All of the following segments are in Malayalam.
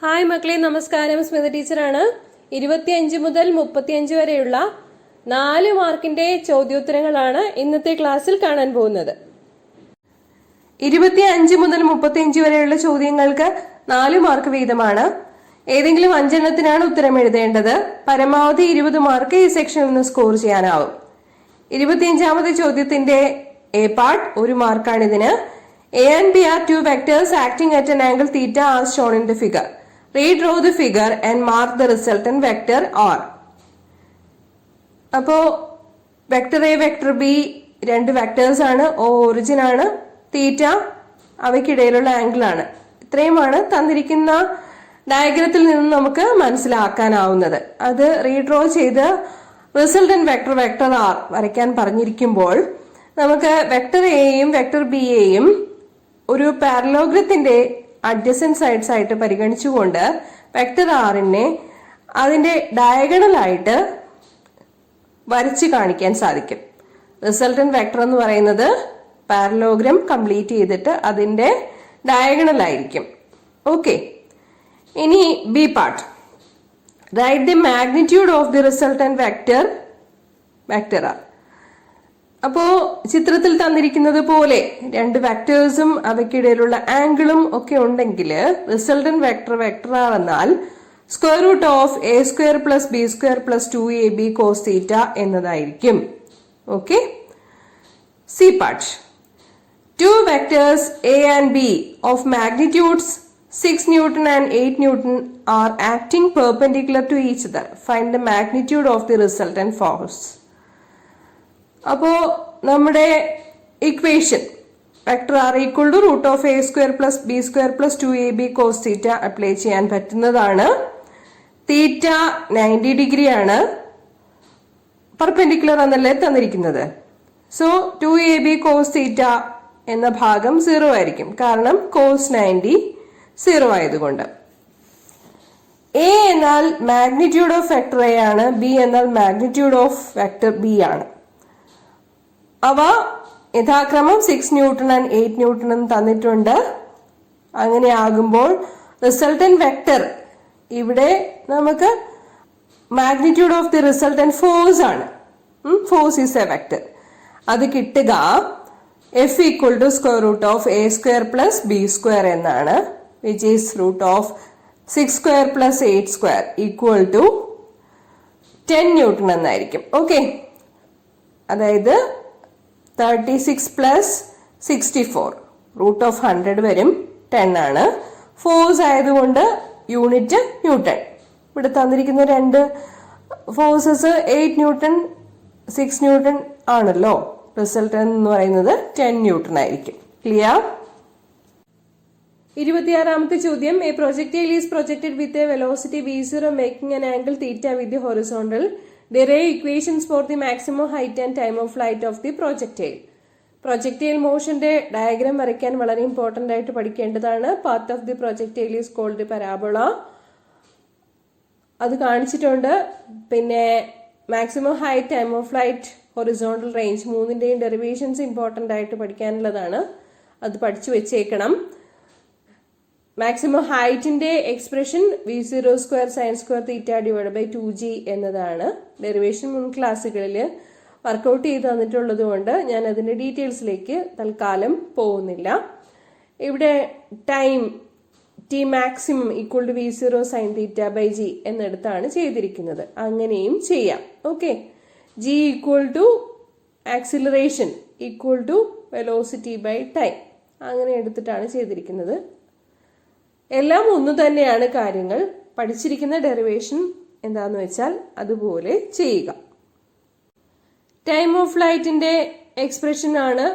ഹായ് മക്കളെ, നമസ്കാരം. സ്മിത ടീച്ചറാണ്. 25 മുതൽ 35 വരെയുള്ള 4 മാർക്കിന്റെ ചോദ്യോത്തരങ്ങളാണ് ഇന്നത്തെ ക്ലാസ്സിൽ കാണാൻ പോകുന്നത്. 25 മുതൽ 35 വരെയുള്ള ചോദ്യങ്ങൾക്ക് 4 മാർക്ക് വീതമാണ്. ഏതെങ്കിലും 5 എണ്ണത്തിനാണ് ഉത്തരം എഴുതേണ്ടത്. പരമാവധി 20 മാർക്ക് ഈ സെക്ഷനിൽ നിന്ന് സ്കോർ ചെയ്യാനാവും. 25ാമത്തെ ചോദ്യത്തിന്റെ എ പാർട്ട് 1 മാർക്കാണ് ഇതിന്. A and B are two vectors acting at an angle theta as shown in the figure. Redraw the figure and mark the resultant vector R. അപ്പോ വെക്ടർ എ വെക്ടർ ബി രണ്ട് വെക്ടേഴ്സ് ആണ്. ഒറിജിൻ ആണ്, തീറ്റ അവയ്ക്കിടയിലുള്ള ആംഗിൾ ആണ്. ഇത്രയുമാണ് തന്നിരിക്കുന്ന ഡയഗ്രത്തിൽ നിന്ന് നമുക്ക് മനസ്സിലാക്കാനാവുന്നത്. അത് റീഡ്രോ ചെയ്ത് റിസൾട്ടന്റ് വെക്ടർ വെക്ടർ ആർ വരയ്ക്കാൻ പറഞ്ഞിരിക്കുമ്പോൾ നമുക്ക് വെക്ടർ എയും വെക്ടർ ബിയെയും ഒരു പാരലോഗ്രത്തിന്റെ അഡ്ജസന്റ് സൈഡ്സ് ആയിട്ട് പരിഗണിച്ചുകൊണ്ട് വെക്ടർ ആറിനെ അതിന്റെ ഡയഗണൽ ആയിട്ട് വരച്ച് കാണിക്കാൻ സാധിക്കും. റിസൾട്ടന്റ് വെക്ടർ എന്ന് പറയുന്നത് പാരലോഗ്രം കംപ്ലീറ്റ് ചെയ്തിട്ട് അതിന്റെ ഡയഗണൽ ആയിരിക്കും. ഓക്കെ, ഇനി B part. Write the magnitude of the resultant vector vector R. അപ്പോ ചിത്രത്തിൽ തന്നിരിക്കുന്നത് പോലെ രണ്ട് വെക്ടേഴ്സും അവയ്ക്കിടയിലുള്ള ആംഗിളും ഒക്കെ ഉണ്ടെങ്കിൽ റിസൾട്ടന്റ് വെക്ടർ വെക്ടർ ആർ എന്നാൽ square root of A square plus B square plus 2ab cos theta എന്നതായിരിക്കും. Okay, C part. Two vectors A and B of magnitudes 6 Newton and 8 Newton are acting perpendicular to each other. Find the magnitude of the resultant force. അപ്പോ നമ്മുടെ equation vector R equal to root of A square plus B square plus 2ab cos theta apply ചെയ്യാൻ പറ്റുന്നതാണ്. തീറ്റ 90 ഡിഗ്രി ആണ്, പെർപെൻഡിക്കുലർ എന്നല്ലേ തന്നിരിക്കുന്നത്. സോ 2ab കോസ് തീറ്റ എന്ന ഭാഗം 0 ആയിരിക്കും, കാരണം കോസ് 90 0 ആയതുകൊണ്ട്. എ എന്നാൽ മാഗ്നിറ്റ്യൂഡ് ഓഫ് വെക്ടർ എ ആണ്, ബി എന്നാൽ മാഗ്നിറ്റ്യൂഡ് ഓഫ് വെക്ടർ ബി ആണ്. അവ യഥാക്രമം 6 Newton and 8 Newton എന്ന് തന്നിട്ടുണ്ട്. അങ്ങനെ ആകുമ്പോൾ റിസൾട്ടന്റ് വെക്ടർ ഇവിടെ നമുക്ക് magnitude of the resultant force ആണ്. Force is a vector. അത് കിട്ടുക F equal to square root of A square plus B square എന്നാണ്, which is root of 6 square plus 8 square equal to 10 Newton എന്നായിരിക്കും. ഓക്കെ, അതായത് 36 പ്ലസ് 64 റൂട്ട് ഓഫ് 100 വരും, 10 ആണ്. ഫോഴ്സ് ആയതുകൊണ്ട് യൂണിറ്റ് ന്യൂട്ടൺ. ഇവിടെ തന്നിരിക്കുന്ന രണ്ട് ഫോഴ്സസ് 8 Newton 6 Newton ആണല്ലോ. റിസൾട്ടന്റ് എന്ന് പറയുന്നത് 10 Newton ആയിരിക്കും. ക്ലിയർ? 26ാമത്തെ ചോദ്യം. A projectile is projected with a velocity v0 making an angle theta with the horizontal. Derive equations for the maximum height and time of flight of the projectile. Projectile മോഷന്റെ ഡയഗ്രാം വരയ്ക്കാൻ വളരെ ഇമ്പോർട്ടന്റ് ആയിട്ട് പഠിക്കേണ്ടതാണ്. Path of the projectile is called parabola. അത് കാണിച്ചിട്ടുണ്ട്. പിന്നെ maximum height, time of flight, horizontal range, മൂന്നിന്റെയും ഡെറിവേഷൻസ് ഇമ്പോർട്ടന്റ് ആയിട്ട് പഠിക്കാനുള്ളതാണ്. അത് പഠിച്ചു വെച്ചേക്കണം. മാക്സിമം ഹൈറ്റിന്റെ expression v0 square sine square theta divide by 2g എന്നതാണ്. ഡെറിവേഷൻ മുൻ ക്ലാസ്സുകളിൽ വർക്കൗട്ട് ചെയ്ത് തന്നിട്ടുള്ളത് കൊണ്ട് ഞാൻ അതിന്റെ ഡീറ്റെയിൽസിലേക്ക് തൽക്കാലം പോകുന്നില്ല. ഇവിടെ time T maximum equal to v0 sine theta by g എന്നെടുത്താണ് ചെയ്തിരിക്കുന്നത്. അങ്ങനെയും ചെയ്യാം. Okay, g equal to acceleration equal to velocity by time, അങ്ങനെ എടുത്തിട്ടാണ് ചെയ്തിരിക്കുന്നത്. എല്ലാം ഒന്നു തന്നെയാണ് കാര്യങ്ങൾ. പഠിച്ചിരിക്കുന്ന ഡെറിവേഷൻ എന്താന്ന് വെച്ചാൽ അതുപോലെ ചെയ്യുക. ടൈം ഓഫ് ഫ്ലൈറ്റിന്റെ എക്സ്പ്രഷൻ ആണ്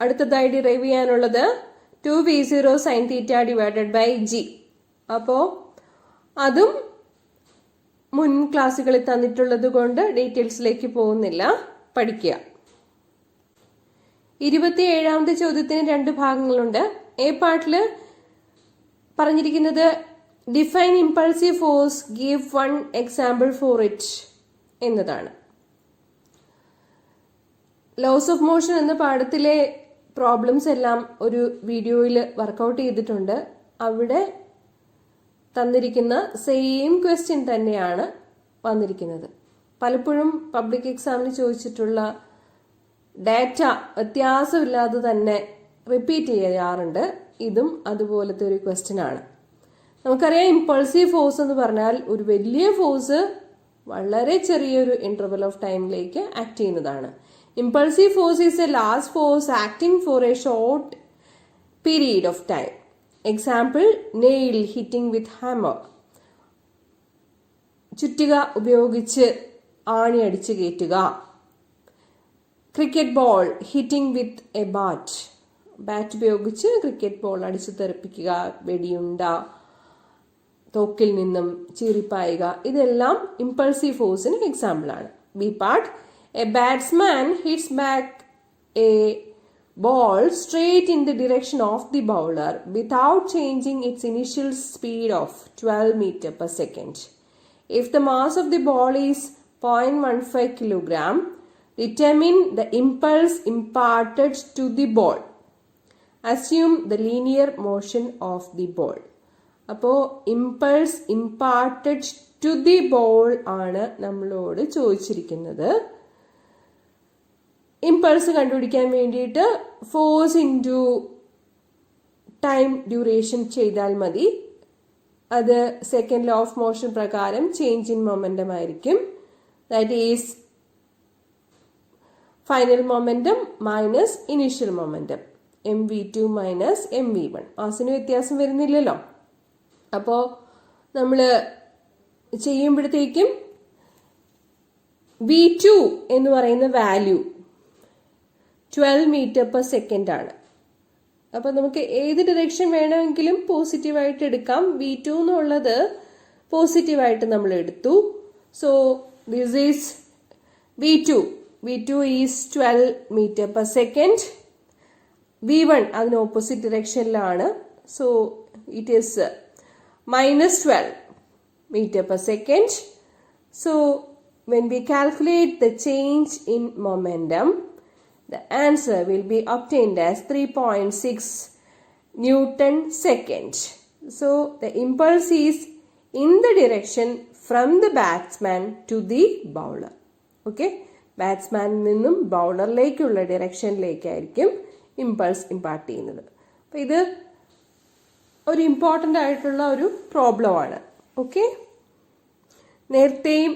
അടുത്തതായി ഡിറൈവ് ചെയ്യാനുള്ളത്. 2v0 sine theta divided by g. അപ്പോ അതും മുൻ ക്ലാസ്സുകളിൽ തന്നിട്ടുള്ളത് കൊണ്ട് ഡീറ്റെയിൽസിലേക്ക് പോകുന്നില്ല, പഠിക്കുക. 27ാമത്തെ ചോദ്യത്തിന് 2 ഭാഗങ്ങളുണ്ട്. എ പാർട്ടില് പറഞ്ഞിരിക്കുന്നത് define impulsive force, give 1 example for it എന്നതാണ്. ലോസ് ഓഫ് മോഷൻ എന്ന പാഠത്തിലെ പ്രോബ്ലംസ് എല്ലാം ഒരു വീഡിയോയിൽ വർക്കൗട്ട് ചെയ്തിട്ടുണ്ട്. അവിടെ തന്നിരിക്കുന്ന സെയിം ക്വസ്റ്റ്യൻ തന്നെയാണ് വന്നിരിക്കുന്നത്. പലപ്പോഴും പബ്ലിക് എക്സാമിന് ചോദിച്ചിട്ടുള്ള ഡാറ്റ വ്യത്യാസമില്ലാതെ തന്നെ റിപ്പീറ്റ് ചെയ്യാറുണ്ട്. ഇതും അതുപോലത്തെ ഒരു ക്വസ്റ്റ്യൻ ആണ്. നമുക്കറിയാം, ഇമ്പൾസീവ് ഫോഴ്സ് എന്ന് പറഞ്ഞാൽ ഒരു വലിയ ഫോഴ്സ് വളരെ ചെറിയൊരു ഇന്റർവൽ ഓഫ് ടൈമിലേക്ക് ആക്ട് ചെയ്യുന്നതാണ്. Impulsive force is a large force acting for a short period of time. Example, nail hitting with hammer. ചുറ്റിക ഉപയോഗിച്ച് ആണി അടിച്ചു കയറ്റുക. Cricket ball hitting with a bat. Bat ഉപയോഗിച്ച് ക്രിക്കറ്റ് ബോൾ അടിച്ചു തെറിപ്പിക്കുക. വെടിയുണ്ട തോക്കിൽ നിന്നും ചീറിപ്പായുക. ഇതെല്ലാം ഇമ്പൾസീവ് ഫോഴ്സിന് എക്സാമ്പിൾ ആണ്. B part, a batsman hits back a ball straight in the direction of the bowler without changing its initial speed of 12 meter per second. If the mass of the ball is 0.15 kilogram, determine the impulse imparted to the ball. Assume the linear motion of the ball. അപ്പോൾ impulse imparted to the ball ആണ് നമ്മളോട് ചോദിച്ചിരിക്കുന്നത്. ഇമ്പൾസ് കണ്ടുപിടിക്കാൻ വേണ്ടിയിട്ട് ഫോഴ്സ് ഇൻറ്റു ടൈം ഡ്യൂറേഷൻ ചെയ്താൽ മതി. അത് സെക്കൻഡ് ലോ ഓഫ് മോഷൻ പ്രകാരം ചേഞ്ച് ഇൻ മൊമെന്റം ആയിരിക്കും. That is final momentum minus initial momentum, mv2 minus mv1. മാസിന് വ്യത്യാസം വരുന്നില്ലല്ലോ. അപ്പോൾ നമ്മൾ ചെയ്യുമ്പോഴത്തേക്കും v2 എന്ന് പറയുന്ന വാല്യൂ 12 മീറ്റർ പെർ സെക്കൻഡ് ആണ്. അപ്പോൾ നമുക്ക് ഏത് ഡിറക്ഷൻ വേണമെങ്കിലും പോസിറ്റീവായിട്ട് എടുക്കാം. v2 എന്നുള്ളത് പോസിറ്റീവായിട്ട് നമ്മൾ എടുത്തു. So this is v2 is 12 metre per second. v1 അതിന് ഓപ്പോസിറ്റ് ഡിറക്ഷനിലാണ്. So it is -12 meter per second. So when we calculate the change in momentum, the answer will be obtained as 3.6 Newton second. So the impulse is in the direction from the batsman to the bowler. Okay, batsman നിന്നും ബൗളറിലേക്കുള്ള ഡിറക്ഷനിലേക്കായിരിക്കും ഇമ്പൾസ് ഇമ്പാർട്ട് ചെയ്യുന്നത്. അപ്പോൾ ഇത് ഒരു ഇമ്പോർട്ടൻ്റ് ആയിട്ടുള്ള ഒരു പ്രോബ്ലമാണ്. ഓക്കെ, നേരത്തെയും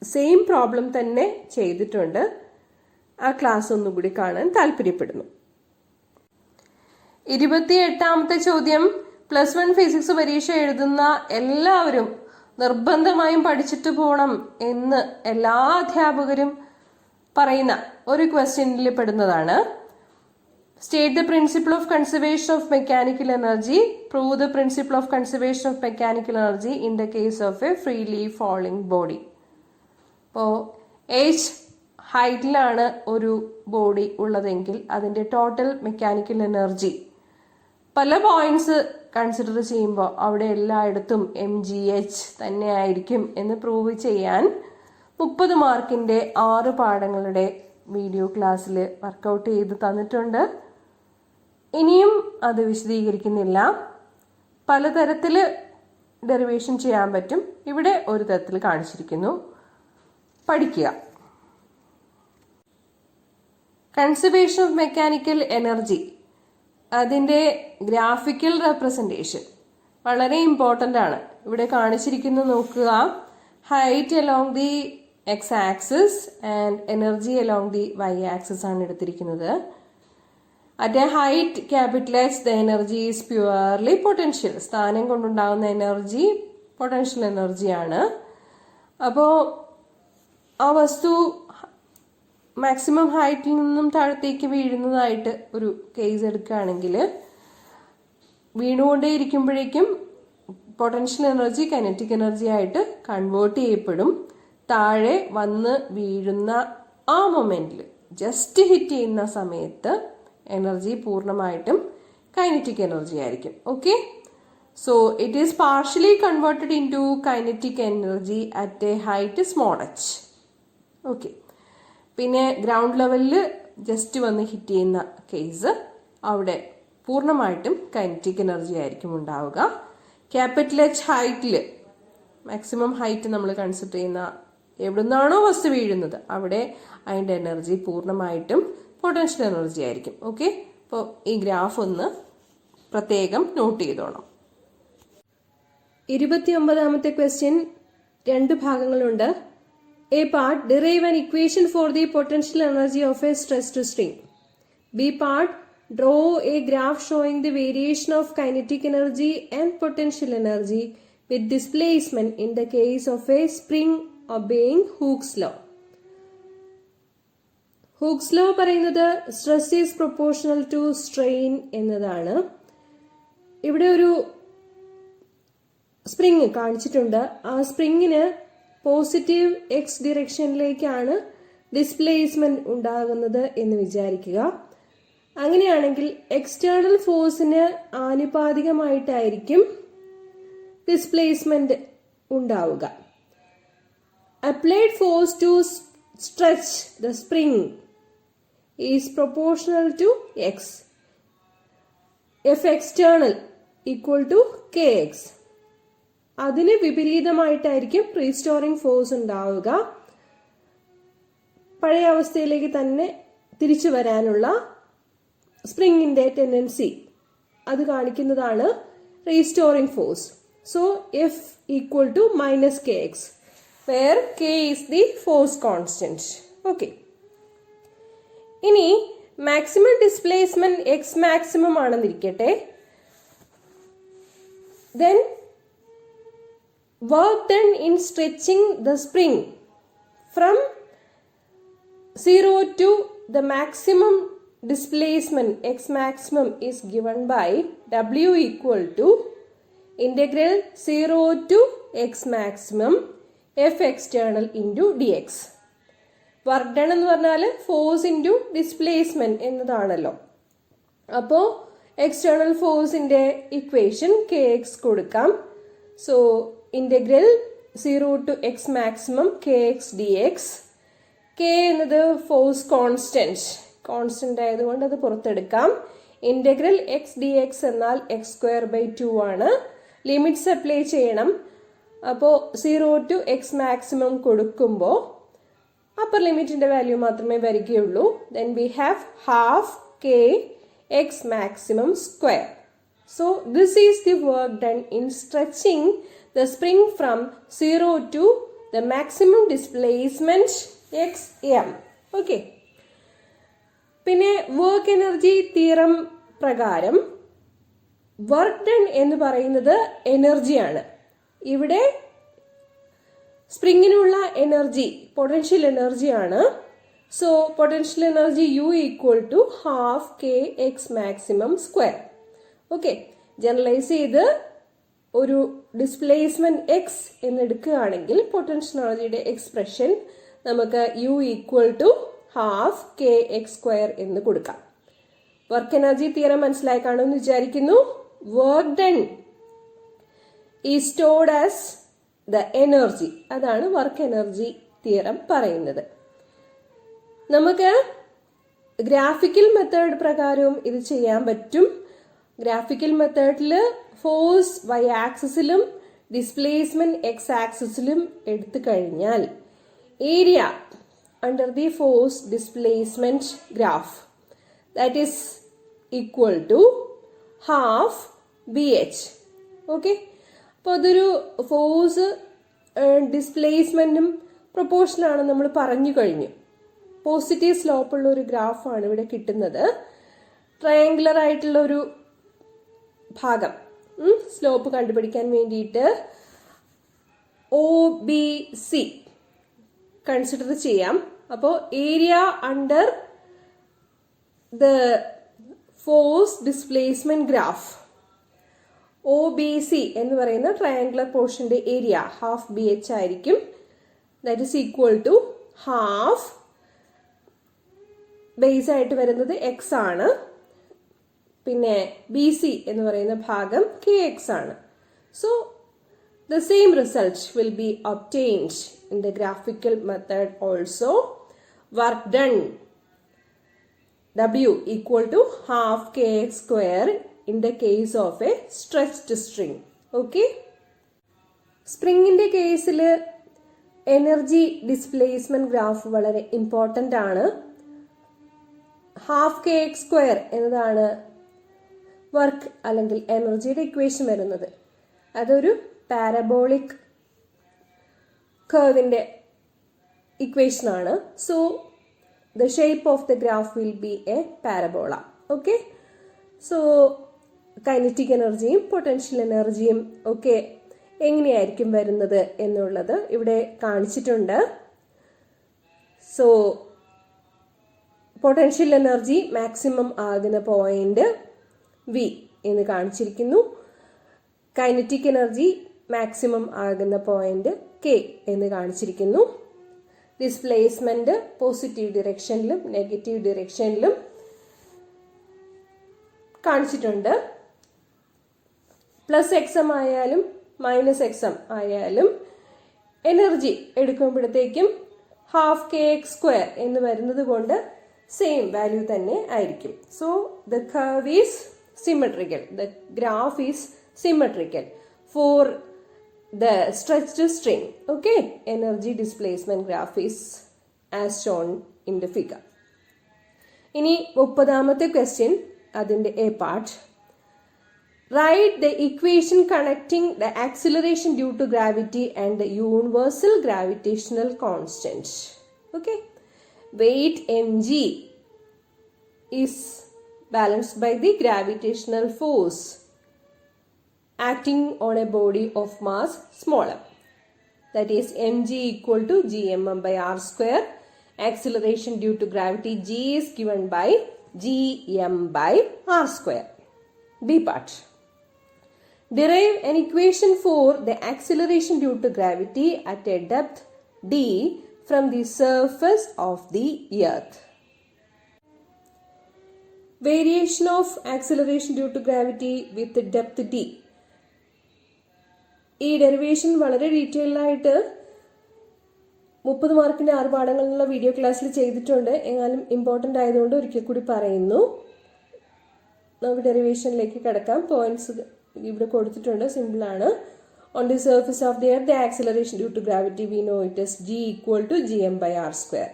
സെയിം പ്രോബ്ലം തന്നെ ചെയ്തിട്ടുണ്ട്. ആ ക്ലാസ് ഒന്നുകൂടി കാണാൻ താല്പര്യപ്പെടുന്നു. 28ാമത്തെ ചോദ്യം, +1 ഫിസിക്സ് പരീക്ഷ എഴുതുന്ന എല്ലാവരും നിർബന്ധമായും പഠിച്ചിട്ട് പോകണം എന്ന് എല്ലാ അധ്യാപകരും പറയുന്ന ഒരു ക്വസ്റ്റ്യനിൽ പെടുന്നതാണ്. State the principle of conservation of mechanical energy. Prove the principle of conservation of mechanical energy in the case of a freely falling body. അപ്പോൾ h ഹൈറ്റിലാണ് ഒരു ബോഡി ഉള്ളതെങ്കിൽ അതിൻ്റെ ടോട്ടൽ മെക്കാനിക്കൽ എനർജി പല പോയിന്റ്സ് കൺസിഡർ ചെയ്യുമ്പോൾ അവിടെ എല്ലായിടത്തും mgh തന്നെ ആയിരിക്കും എന്ന് പ്രൂവ് ചെയ്യാൻ 30 മാർക്കിൻ്റെ 6 പാഠങ്ങളുടെ വീഡിയോ ക്ലാസ്സിൽ വർക്കൗട്ട് ചെയ്ത് തന്നിട്ടുണ്ട്. ഇനിയും അത് വിശദീകരിക്കുന്നില്ല. പലതരത്തിൽ ഡെറിവേഷൻ ചെയ്യാൻ പറ്റും. ഇവിടെ ഒരു തരത്തിൽ കാണിച്ചിരിക്കുന്നു. പഠിക്കുക. കൺസർവേഷൻ ഓഫ് മെക്കാനിക്കൽ എനർജി, അതിൻ്റെ ഗ്രാഫിക്കൽ റെപ്രസെൻറ്റേഷൻ വളരെ ഇമ്പോർട്ടൻ്റ് ആണ്. ഇവിടെ കാണിച്ചിരിക്കുന്നു, നോക്കുക. Height along the x axis and energy along the y axis ആണ് എടുത്തിരിക്കുന്നത്. At a height capital H, the energy is purely potential. സ്ഥാനം കൊണ്ടുണ്ടാകുന്ന എനർജി പൊട്ടൻഷ്യൽ എനർജിയാണ്. അപ്പോൾ ആ വസ്തു മാക്സിമം ഹൈറ്റിൽ നിന്നും താഴത്തേക്ക് വീഴുന്നതായിട്ട് ഒരു കേസ് എടുക്കുകയാണെങ്കിൽ വീണുകൊണ്ടേയിരിക്കുമ്പോഴേക്കും പൊട്ടൻഷ്യൽ എനർജി കൈനറ്റിക് എനർജി ആയിട്ട് കൺവേർട്ട് ചെയ്യപ്പെടും. താഴെ വന്ന് വീഴുന്ന ആ മൊമെന്റിൽ ജസ്റ്റ് ഹിറ്റ് ചെയ്യുന്ന സമയത്ത് എനർജി പൂർണ്ണമായിട്ടും കൈനറ്റിക് എനർജി ആയിരിക്കും. Okay, so it is partially converted into kinetic energy at a height small H. Okay, പിന്നെ ഗ്രൗണ്ട് ലെവലിൽ ജസ്റ്റ് വന്ന് ഹിറ്റ് ചെയ്യുന്ന കേസ് അവിടെ പൂർണ്ണമായിട്ടും കൈനറ്റിക് എനർജി ആയിരിക്കും ഉണ്ടാവുക. ക്യാപിറ്റൽ എച്ച് ഹൈറ്റിൽ മാക്സിമം ഹൈറ്റ് നമ്മൾ കൺസിഡർ ചെയ്യുന്ന എവിടെ നിന്നാണോ വസ്തു വീഴുന്നത് അവിടെ അതിൻ്റെ എനർജി പൂർണ്ണമായിട്ടും പൊട്ടൻഷ്യൽ എനർജി ആയിരിക്കും. ഓക്കെ, അപ്പോൾ ഈ ഗ്രാഫ് ഒന്ന് പ്രത്യേകം നോട്ട് ചെയ്തോണം. 29ാമത്തെ ക്വസ്റ്റ്യൻ 2 ഭാഗങ്ങളുണ്ട്. A part, derive an equation for the potential energy of a stressed string. B part, draw a graph showing the variation of kinetic energy and potential energy with displacement in the case of a spring obeying Hooke's law. Hooke's law പറയുന്നത് stress is proportional to strain എന്നതാണ്. ഇവിടെ ഒരു സ്പ്രിങ് കാണിച്ചിട്ടുണ്ട്. ആ സ്പ്രിങ്ങിന് പോസിറ്റീവ് എക്സ് ഡിറക്ഷനിലേക്കാണ് ഡിസ്പ്ലേസ്മെന്റ് ഉണ്ടാകുന്നത് എന്ന് വിചാരിക്കുക. അങ്ങനെയാണെങ്കിൽ എക്സ്റ്റേണൽ ഫോഴ്സിന് ആനുപാതികമായിട്ടായിരിക്കും ഡിസ്പ്ലേസ്മെന്റ് ഉണ്ടാവുക. Applied force to stretch the spring is proportional to X. F external equal to K X. അതിന് വിപരീതമായിട്ടായിരിക്കും റീസ്റ്റോറിംഗ് ഫോഴ്സ് ഉണ്ടാവുക. പഴയ അവസ്ഥയിലേക്ക് തന്നെ തിരിച്ചു വരാനുള്ള സ്പ്രിങ്ങിന്റെ ടെൻഡൻസി അത് കാണിക്കുന്നതാണ് restoring force. So F equal to minus K X, where K is the force constant. Okay, ഇനി മാക്സിമം ഡിസ്പ്ലേസ്മെന്റ് എക്സ് മാക്സിമം ആണെന്നിരിക്കട്ടെ. Then work done in stretching the spring from 0 to the maximum displacement x maximum is given by W equal to integral 0 to x maximum f external into dx. Work done എന്ന് പറഞ്ഞാൽ ഫോഴ്സ് ഇൻറ്റു ഡിസ്പ്ലേസ്മെന്റ് എന്നതാണല്ലോ. അപ്പോൾ എക്സ്റ്റേണൽ ഫോഴ്സിന്റെ ഇക്വേഷൻ കെ എക്സ് കൊടുക്കാം. So integral 0 to x maximum kx dx. k എന്നത് ഫോഴ്സ് കോൺസ്റ്റന്റ് ആയതുകൊണ്ട് അത് പുറത്തെടുക്കാം. ഇന്റഗ്രൽ എക്സ് ഡി എക്സ് എന്നാൽ x²/2 ആണ്. ലിമിറ്റ്സ് അപ്ലൈ ചെയ്യണം. അപ്പോൾ 0 to x maximum കൊടുക്കുമ്പോൾ അപ്പർ ലിമിറ്റിന്റെ വാല്യൂ മാത്രമേ വരികയുള്ളൂ. Then we have half K X maximum square. So this is the work done in stretching the spring from 0 to the maximum displacement xm. Okay. പിന്നെ വർക്ക് എനർജി തിയറം പ്രകാരം വർക്ക് ഡൺ എന്ന് പറയുന്നത് എനർജിയാണ്. ഇവിടെ സ്പ്രിങ്ങിനുള്ള എനർജി പൊട്ടൻഷ്യൽ എനർജിയാണ്. So potential energy U equal to half K X maximum square. Okay, generalise ചെയ്ത് ഒരു ഡിസ്പ്ലേസ്മെന്റ് എക്സ് എന്നെടുക്കുകയാണെങ്കിൽ പൊട്ടൻഷ്യൽ എനർജിയുടെ എക്സ്പ്രഷൻ നമുക്ക് U equal to half K X square എന്ന് കൊടുക്കാം. വർക്ക് എനർജി തിയറം മനസ്സിലായി കാണുമെന്ന് വിചാരിക്കുന്നു. Work done is stored as the energy, അതാണ് വർക്ക് എനർജി തിയറം പറയുന്നത്. നമുക്ക് ഗ്രാഫിക്കൽ മെത്തേഡ് പ്രകാരവും ഇത് ചെയ്യാൻ പറ്റും. ഗ്രാഫിക്കൽ മെത്തേഡിൽ ഫോഴ്സ് വൈ ആക്സിസിലും ഡിസ്പ്ലേസ്മെന്റ് എക്സ് ആക്സിസിലും എടുത്തു കഴിഞ്ഞാൽ area under the force displacement graph that is equal to half B H. Okay, അപ്പോൾ അതൊരു ഫോഴ്സ് ഡിസ്പ്ലേസ്മെന്റും പ്രൊപ്പോർഷനാണ് നമ്മൾ പറഞ്ഞു കഴിഞ്ഞു. പോസിറ്റീവ് സ്ലോപ്പുള്ള ഒരു ഗ്രാഫാണ് ഇവിടെ കിട്ടുന്നത്. ട്രയാങ്കുലർ ആയിട്ടുള്ള ഒരു ഭാഗം സ്ലോപ്പ് കണ്ടുപിടിക്കാൻ വേണ്ടിയിട്ട് ഒ ബി സി കൺസിഡർ ചെയ്യാം. അപ്പോൾ area under the force displacement graph O B C എന്ന് പറയുന്ന ട്രയാങ്കുലർ പോർഷന്റെ ഏരിയ ഹാഫ് ബി എച്ച് ആയിരിക്കും. That is equal to half base ആയിട്ട് വരുന്നത് എക്സ് ആണ്. പിന്നെ ബി സി എന്ന് പറയുന്ന ഭാഗം കെ എക്സ് ആണ്. So the same result will be obtained in the graphical method also. Work done W equal to half kx square in the case of a stretched string. Okay. സ്പ്രിങ്ങിന്റെ കേസിൽ എനർജി ഡിസ്പ്ലേസ്മെന്റ് ഗ്രാഫ് വളരെ ഇമ്പോർട്ടന്റ് ആണ്. ½ എന്നതാണ് വർക്ക് അല്ലെങ്കിൽ എനർജിയുടെ ഇക്വേഷൻ വരുന്നത്. അതൊരു പാരബോളിക് കർവിന്റെ ഇക്വേഷൻ ആണ്. So the shape of the graph will be a parabola. Okay. So kinetic എനർജിയും പൊട്ടൻഷ്യൽ എനർജിയും ഒക്കെ എങ്ങനെയായിരിക്കും വരുന്നത് എന്നുള്ളത് ഇവിടെ കാണിച്ചിട്ടുണ്ട്. സോ പൊട്ടൻഷ്യൽ എനർജി മാക്സിമം ആകുന്ന പോയിന്റ് വി എന്ന് കാണിച്ചിരിക്കുന്നു. കൈനറ്റിക് എനർജി മാക്സിമം ആകുന്ന പോയിന്റ് കെ എന്ന് കാണിച്ചിരിക്കുന്നു. ഡിസ്പ്ലേസ്മെന്റ് പോസിറ്റീവ് ഡിറക്ഷനിലും നെഗറ്റീവ് ഡിറക്ഷനിലും കാണിച്ചിട്ടുണ്ട്. +XM ആയാലും -XM ആയാലും എനർജി എടുക്കുമ്പോഴത്തേക്കും ½ എന്ന് വരുന്നത് കൊണ്ട് സെയിം വാല്യൂ തന്നെ ആയിരിക്കും. So the curve is symmetrical, the graph is symmetrical for the stretched string. Okay, energy displacement graph is as shown in the figure. ഇനി 30ാമത്തെ ക്വസ്റ്റ്യൻ, അതിന്റെ A part. Write the equation connecting the acceleration due to gravity and the universal gravitational constant. Okay, weight mg is balanced by the gravitational force acting on a body of mass small m, that is mg equal to gmm by r square. Acceleration due to gravity g is given by gm by r square. B part. Derive an equation for the acceleration due to gravity at a depth d from the surface of the earth. Variation of acceleration due to gravity with the depth d. ഈ ഡെറിവേഷൻ വളരെ ഡീറ്റെയിൽഡ് ആയിട്ട് 30 മാർക്കിന്റെ 6 പാഠങ്ങളിലുള്ള വീഡിയോ ക്ലാസ്സിൽ ചെയ്തിട്ടുണ്ട്. എന്നാലും ഇമ്പോർട്ടൻ്റ് ആയതുകൊണ്ട് ഒരിക്കൽ കൂടി പറയുന്നു. നമുക്ക് ഡെറിവേഷനിലേക്ക് കിടക്കാം. പോയിന്റ്സ് ഇവിടെ കൊടുത്തിട്ടുണ്ട്, സിമ്പിൾ ആണ്. On the surface of the earth the acceleration due to gravity we know it is g equal to gm by r square.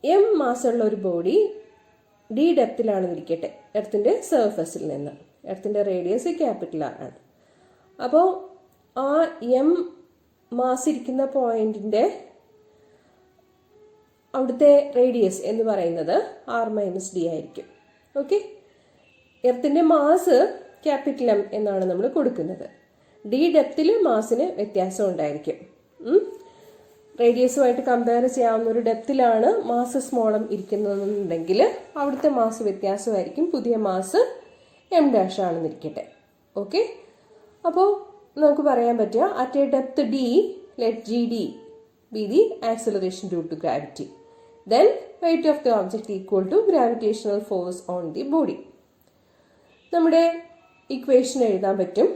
m മാസമുള്ള ഒരു ബോഡി d ഡെപ്തിലാണെന്ന് ഇരിക്കട്ടെ, എർത്തിന്റെ സർഫസിൽ നിന്ന്. എർത്തിന്റെ റേഡിയസ് ക്യാപിറ്റൽ R ആണ്. അപ്പോൾ ആ എം മാസ് ഇരിക്കുന്ന പോയിന്റിന്റെ അവിടുത്തെ റേഡിയസ് എന്ന് പറയുന്നത് r-d ആയിരിക്കും. ഓക്കെ, എർത്തിന്റെ മാസ് ക്യാപിറ്റൽ എം എന്നാണ് നമ്മൾ കൊടുക്കുന്നത്. ഡി ഡെപ്തിൽ മാസിന് വ്യത്യാസം ഉണ്ടായിരിക്കും. റേഡിയസുമായിട്ട് കമ്പയർ ചെയ്യാവുന്ന ഒരു ഡെപ്തിലാണ് മാസ് സ്മോൾ എം ഇരിക്കുന്നതെന്നുണ്ടെങ്കിൽ അവിടുത്തെ മാസ് വ്യത്യാസമായിരിക്കും. പുതിയ മാസ് m' ആണെന്നിരിക്കട്ടെ. ഓക്കെ, അപ്പോൾ നമുക്ക് പറയാൻ പറ്റുക at a depth D let G D be the acceleration due to gravity, then weight of the object equal to gravitational force on the body. നമ്മുടെ ഇക്വേഷൻ എഴുതാൻ പറ്റും.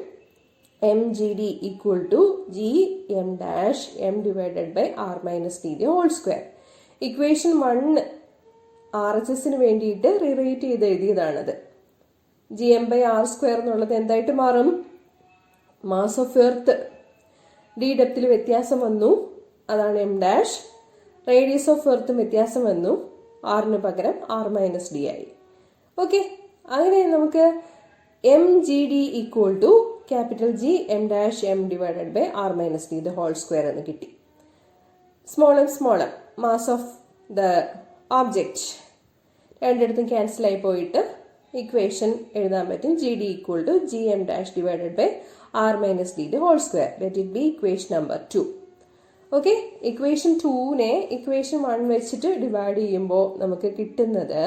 mgd equal to gm' divided by r-d the whole square. Equation 1 RHSന് വേണ്ടിയിട്ട് റീറൈറ്റ് ചെയ്ത് എഴുതിയതാണത്. gm by r സ്ക്വയർ എന്നുള്ളത് എന്തായിട്ട് മാറും? മാസ് ഓഫ് എർത്ത് ഡി ഡെപ്തിൽ വ്യത്യാസം വന്നു, അതാണ് m'. റേഡിയസ് ഓഫ് എർത്തും വ്യത്യാസം വന്നു, ആറിന് പകരം r-d ആയി. ഓക്കെ, അങ്ങനെ നമുക്ക് mgd equal to capital G m' divided by r-d the whole square എന്ന് കിട്ടി. Small M mass of the object രണ്ടിടത്തും ക്യാൻസൽ ആയി പോയിട്ട് ഇക്വേഷൻ എഴുതാൻ പറ്റും. gd equal to gm' divided by r-d the whole square. Let it be equation number 2. Okay, equation 2നെ ഇക്വേഷൻ 1 വെച്ചിട്ട് ഡിവൈഡ് ചെയ്യുമ്പോൾ നമുക്ക് കിട്ടുന്നത്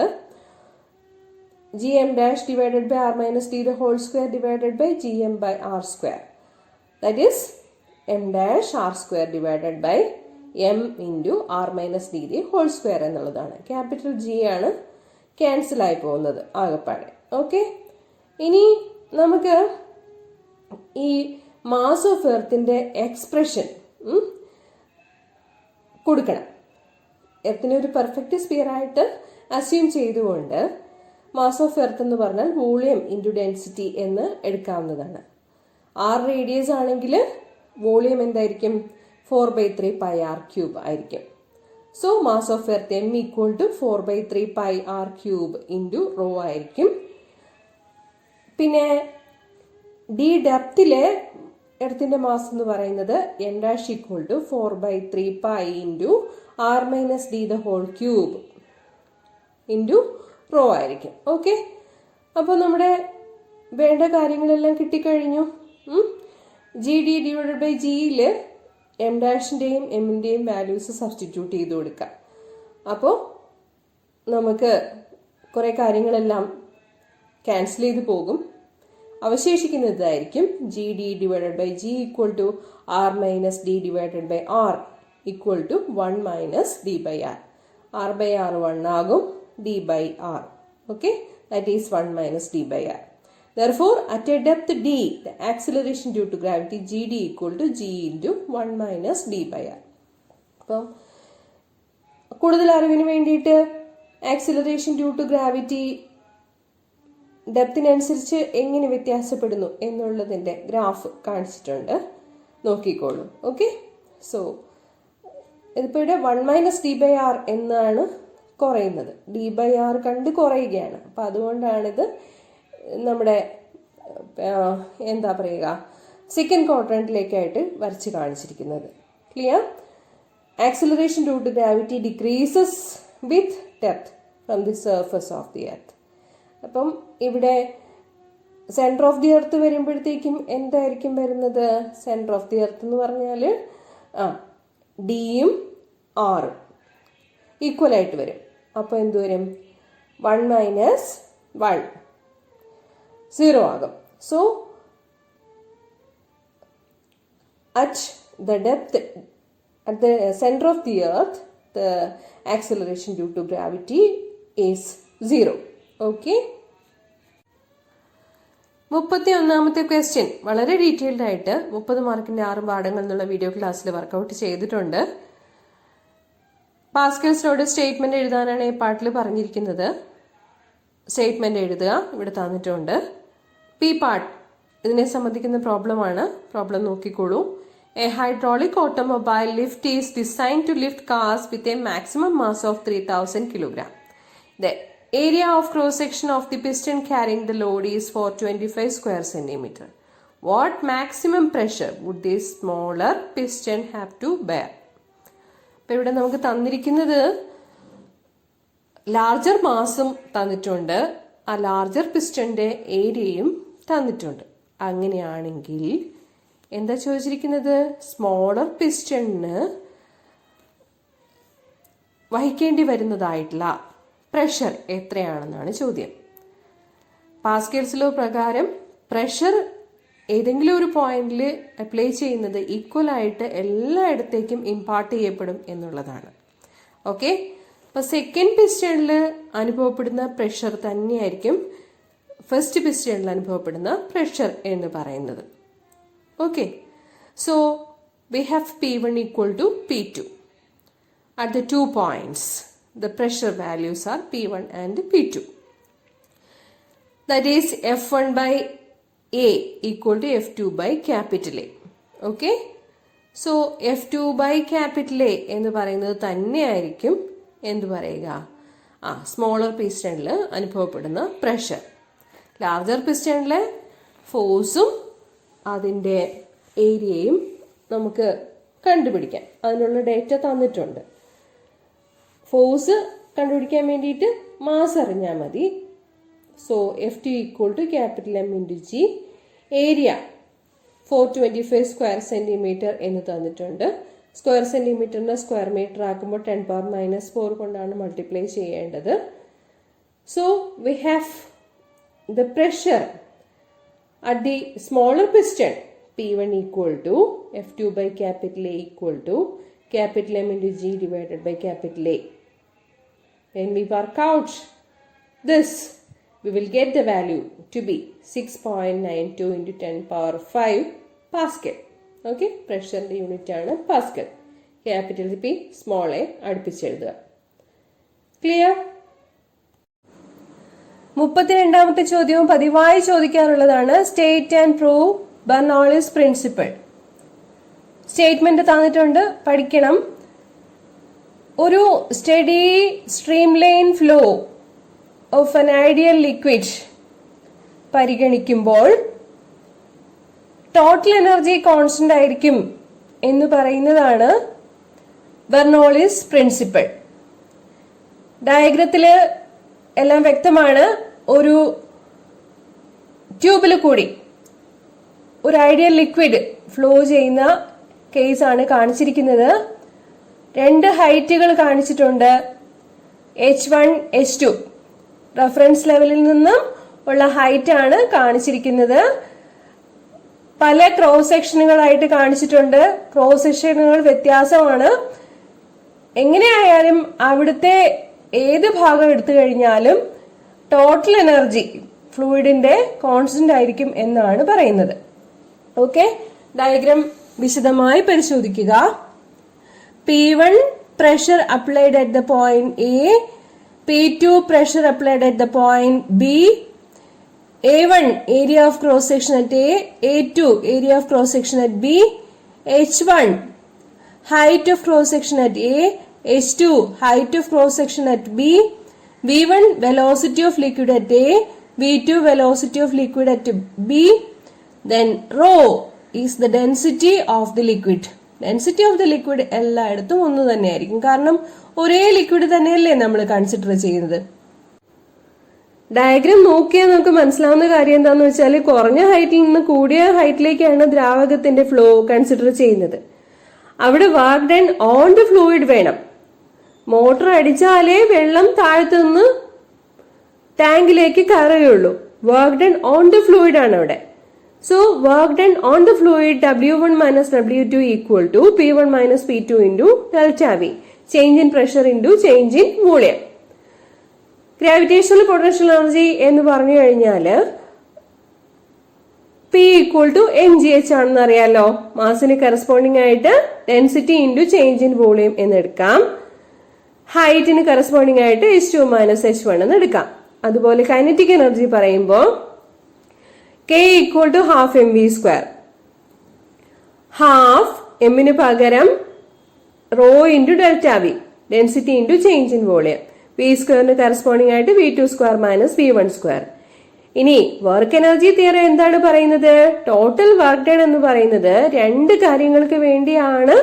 gm' divided by r-d the whole square divided by gm by r square. That is m' r square divided by m into r-d the whole square എന്നുള്ളതാണ്. ക്യാപിറ്റൽ G ആണ് ക്യാൻസൽ ആയി പോകുന്നത് ആകെപ്പാടെ. ഓക്കെ, ഇനി നമുക്ക് ഈ മാസ് ഓഫ് എർത്തിന്റെ എക്സ്പ്രഷൻ കൊടുക്കണം. എർത്തിനെ ഒരു പെർഫെക്റ്റ് സ്ഫിയർ ആയിട്ട് അസ്യൂം ചെയ്തുകൊണ്ട് മാസ് ഓഫ് എർത്ത് എന്ന് പറഞ്ഞാൽ വോളിയം ഇൻറ്റു ഡെൻസിറ്റി എന്ന് എടുക്കാവുന്നതാണ്. r റേഡിയസ് ആണെങ്കിൽ വോളിയം എന്തായിരിക്കും? 4/3 pi r ക്യൂബ് ആയിരിക്കും. So mass of earth m equal to 4/3 pi r cube into rho ആയിരിക്കും. പിന്നെ ഡി ഡെപ്തിലെ എർത്തിന്റെ മാസ് എന്ന് പറയുന്നത് m dash equal to 4/3 pi into r minus D the whole cube into rho ആയിരിക്കും. ഓക്കെ, അപ്പോൾ നമ്മുടെ വേണ്ട കാര്യങ്ങളെല്ലാം കിട്ടിക്കഴിഞ്ഞു. ജി ഡി ഡിവൈഡഡ് ബൈ ജിയിൽ എം ഡാഷിൻ്റെയും എമ്മിൻ്റെയും വാല്യൂസ് സബ്സ്റ്റിറ്റ്യൂട്ട് ചെയ്ത് കൊടുക്കാം. അപ്പോൾ നമുക്ക് കുറേ കാര്യങ്ങളെല്ലാം ക്യാൻസൽ ചെയ്ത് പോകും. അവശേഷിക്കുന്നതായിരിക്കും G D divided by G equal to R minus D divided by R equal to 1 minus D by R. R by R 1 ആകും, D by R. Okay, that is 1 minus D by R. Therefore, at a depth d, the acceleration due to gravity gd equal to g into 1 minus d by r. അപ്പം കൂടുതൽ അറിവിന് വേണ്ടിയിട്ട് ആക്സിലറേഷൻ ഡ്യൂ ടു ഗ്രാവിറ്റി ഡെപ്തിനനുസരിച്ച് എങ്ങനെ വ്യത്യാസപ്പെടുന്നു എന്നുള്ളതിൻ്റെ ഗ്രാഫ് കാണിച്ചിട്ടുണ്ട്, നോക്കിക്കോളൂ. ഓക്കെ, സോ ഇതിപ്പോൾ ഇവിടെ 1 മൈനസ് ഡി ബൈ ആർ എന്നാണ് കുറയുന്നത്. ഡി ബൈ ആർ കണ്ട് കുറയുകയാണ്. അപ്പം അതുകൊണ്ടാണിത് നമ്മുടെ എന്താ പറയുക, സെക്കൻഡ് ക്വാഡ്രന്റിലേക്കായിട്ട് വരച്ച് കാണിച്ചിരിക്കുന്നത്. Clear? Acceleration due to gravity decreases with depth from the surface of the earth. അപ്പം ഇവിടെ സെൻറ്റർ ഓഫ് ദി എർത്ത് വരുമ്പോഴത്തേക്കും എന്തായിരിക്കും വരുന്നത്? സെൻറ്റർ ഓഫ് ദി എർത്ത് എന്ന് പറഞ്ഞാൽ ഡിയും ആറും ഈക്വലായിട്ട് വരും. അപ്പോൾ എന്ത് വരും? 1 മൈനസ് 1 0 ആകും. So at the depth, at the center of the earth, the acceleration due to gravity is 0. Okay. 31ാമത്തെ question വളരെ ഡീറ്റെയിൽഡ് ആയിട്ട് 30 മാർക്കിന്റെ 6 പാഠങ്ങൾ എന്നുള്ള വീഡിയോ ക്ലാസ്സിൽ വർക്കൗട്ട് ചെയ്തിട്ടുണ്ട്. പാസ്കൽസ് ലോയുടെ സ്റ്റേറ്റ്മെന്റ് എഴുതാനാണ് ഈ പാർട്ടിൽ പറഞ്ഞിരിക്കുന്നത്. സ്റ്റേറ്റ്മെന്റ് എഴുതുക, ഇവിടെ തന്നിട്ടുണ്ട്. പി പാർട്ട് ഇതിനെ സംബന്ധിക്കുന്ന പ്രോബ്ലമാണ്. പ്രോബ്ലം നോക്കിക്കോളൂ. A hydraulic automobile lift is design to lift cars with a maximum mass of 3000 kilogram. The area of cross section of the piston carrying the load is 425 square centimetre. What maximum pressure would the smaller piston have to bear? അപ്പം ഇവിടെ നമുക്ക് തന്നിരിക്കുന്നത് ലാർജർ മാസും തന്നിട്ടുണ്ട്, ആ ലാർജർ പിസ്റ്റന്റെ ഏരിയയും തന്നിട്ടുണ്ട്. അങ്ങനെയാണെങ്കിൽ എന്താ ചോദിച്ചിരിക്കുന്നത്? സ്മോളർ പിസ്റ്റണിന് വഹിക്കേണ്ടി വരുന്നതായിട്ടുള്ള പ്രഷർ എത്രയാണെന്നാണ് ചോദ്യം. പാസ്കൽസ് ലോ പ്രകാരം പ്രഷർ ഏതെങ്കിലും ഒരു പോയിന്റിൽ അപ്ലൈ ചെയ്യുന്നത് ഈക്വൽ ആയിട്ട് എല്ലായിടത്തേക്കും ഇമ്പാർട്ട് ചെയ്യപ്പെടും എന്നുള്ളതാണ്. ഓക്കെ, അപ്പോൾ സെക്കൻഡ് പിസ്റ്റണിൽ അനുഭവപ്പെടുന്ന പ്രഷർ തന്നെയായിരിക്കും ഫസ്റ്റ് പിസ്റ്റണിൽ അനുഭവപ്പെടുന്ന പ്രഷർ എന്ന് പറയുന്നത്. Okay, so we have P1 equal to P2. At the 2 points, the pressure values are P1 and P2. That is F1 by A equal to F2 by capital A. Okay, so F2 by capital A എന്ന് പറയുന്നത് തന്നെയായിരിക്കും എന്ത് പറയുക, സ്മോളർ പിസ്റ്റണിൽ അനുഭവപ്പെടുന്ന പ്രഷർ. ലാർജർ പിസ്റ്റണിലെ ഫോഴ്സും അതിൻ്റെ ഏരിയയും നമുക്ക് കണ്ടുപിടിക്കാം. അതിനുള്ള ഡേറ്റ തന്നിട്ടുണ്ട്. ഫോഴ്സ് കണ്ടുപിടിക്കാൻ വേണ്ടിയിട്ട് മാസ് അറിഞ്ഞാൽ മതി. So F2 equal to capital M into G. Area 425 square centimetre എന്ന് തന്നിട്ടുണ്ട്. സ്ക്വയർ സെന്റിമീറ്ററിന് സ്ക്വയർ മീറ്റർ ആക്കുമ്പോൾ 10⁻⁻4 കൊണ്ടാണ് മൾട്ടിപ്ലൈ ചെയ്യേണ്ടത്. So we have the pressure at the smaller piston P1 equal to F2 by capital A equal to capital M into G divided by capital A. When we work out this, we will get the value to be 6.92 into 10⁵ Pascal. Okay, pressure unit ആണ് Pascal. Capital P, small a അടുപ്പിച്ചെഴുതുക. Clear? 32ാമത്തെ ചോദ്യവും പതിവായി ചോദിക്കാറുള്ളതാണ്. State and prove Bernoulli's principle. Statement തന്നിട്ടുണ്ട്, പഠിക്കണം. ഒരു steady streamline flow of an ideal liquid പരിഗണിക്കുമ്പോൾ ടോട്ടൽ എനർജി കോൺസ്റ്റന്റ് ആയിരിക്കും എന്ന് പറയുന്നതാണ് ബെർണോളിസ് പ്രിൻസിപ്പിൾ. ഡയഗ്രത്തില് എല്ലാം വ്യക്തമാണ്. ഒരു ട്യൂബിൽ കൂടി ഒരു ഐഡിയൽ ലിക്വിഡ് ഫ്ലോ ചെയ്യുന്ന കേസാണ് കാണിച്ചിരിക്കുന്നത്. 2 ഹൈറ്റുകൾ കാണിച്ചിട്ടുണ്ട്. H1 H2 റഫറൻസ് ലെവലിൽ നിന്നും ഉള്ള ഹൈറ്റ് ആണ് കാണിച്ചിരിക്കുന്നത്. പല ക്രോസ് സെക്ഷനുകളായിട്ട് കാണിച്ചിട്ടുണ്ട്. ക്രോസ് സെക്ഷനുകൾ വ്യത്യാസമാണ്. എങ്ങനെയായാലും അവിടുത്തെ ഏത് ഭാഗം എടുത്തു കഴിഞ്ഞാലും ടോട്ടൽ എനർജി ഫ്ലൂയിഡിന്റെ കോൺസ്റ്റന്റ് ആയിരിക്കും എന്നാണ് പറയുന്നത്. ഓക്കെ, ഡയഗ്രാം വിശദമായി പരിശോധിക്കുക. P1 pressure applied at the point A, P2 pressure applied at the point B, A1 area of cross section at A, A2 area of cross section at B, H1 height of cross section at A, H2 height of cross section at B, V1 velocity of liquid at A, V2 velocity of liquid at B, then rho is the density of the liquid. Density of the liquid എല്ലായിടത്തും ഒന്ന് തന്നെയായിരിക്കും. കാരണം ഒരേ ലിക്വിഡ് തന്നെയല്ലേ നമ്മൾ കൺസിഡർ ചെയ്യുന്നത്. ഡയഗ്രാം നോക്കിയാൽ നമുക്ക് മനസ്സിലാവുന്ന കാര്യം എന്താന്ന് വെച്ചാൽ കുറഞ്ഞ ഹൈറ്റിൽ നിന്ന് കൂടിയ ഹൈറ്റിലേക്കാണ് ദ്രാവകത്തിന്റെ ഫ്ലോ കൺസിഡർ ചെയ്യുന്നത്. അവിടെ work done on the fluid വേണം. മോട്ടർ അടിച്ചാലേ വെള്ളം താഴത്തു നിന്ന് ടാങ്കിലേക്ക് കയറുകയുള്ളൂ. Work done on the fluid ആണ് അവിടെ. So work done on the fluid W1 minus W2 equal to P1 minus P2 into delta V. Change in pressure into change in volume. Gravitational potential energy എന്ന് പറഞ്ഞു കഴിഞ്ഞാല് P equal to mgh ആണെന്ന് അറിയാലോ. മാസിന് കറസ്പോണ്ടിങ് ആയിട്ട് density into change in volume എന്ന് എടുക്കാം. ഹൈറ്റിന് കറസ്പോണ്ടിങ് ആയിട്ട് H2 മൈനസ് H1 എന്ന് എടുക്കാം. അതുപോലെ കൈനറ്റിക് എനർജി പറയുമ്പോൾ K equal to half mv square. Half m ന് പകരം rho into delta V. Density into change in volume. V square corresponding ആയിട്ട് V2 square minus V1 square. ഇനി വർക്ക് എനർജി തിയറി എന്താണ് പറയുന്നത്? ടോട്ടൽ വർക്ക് ഡൺ എന്ന് പറയുന്നത് 2 കാര്യങ്ങൾക്ക് വേണ്ടിയാണ്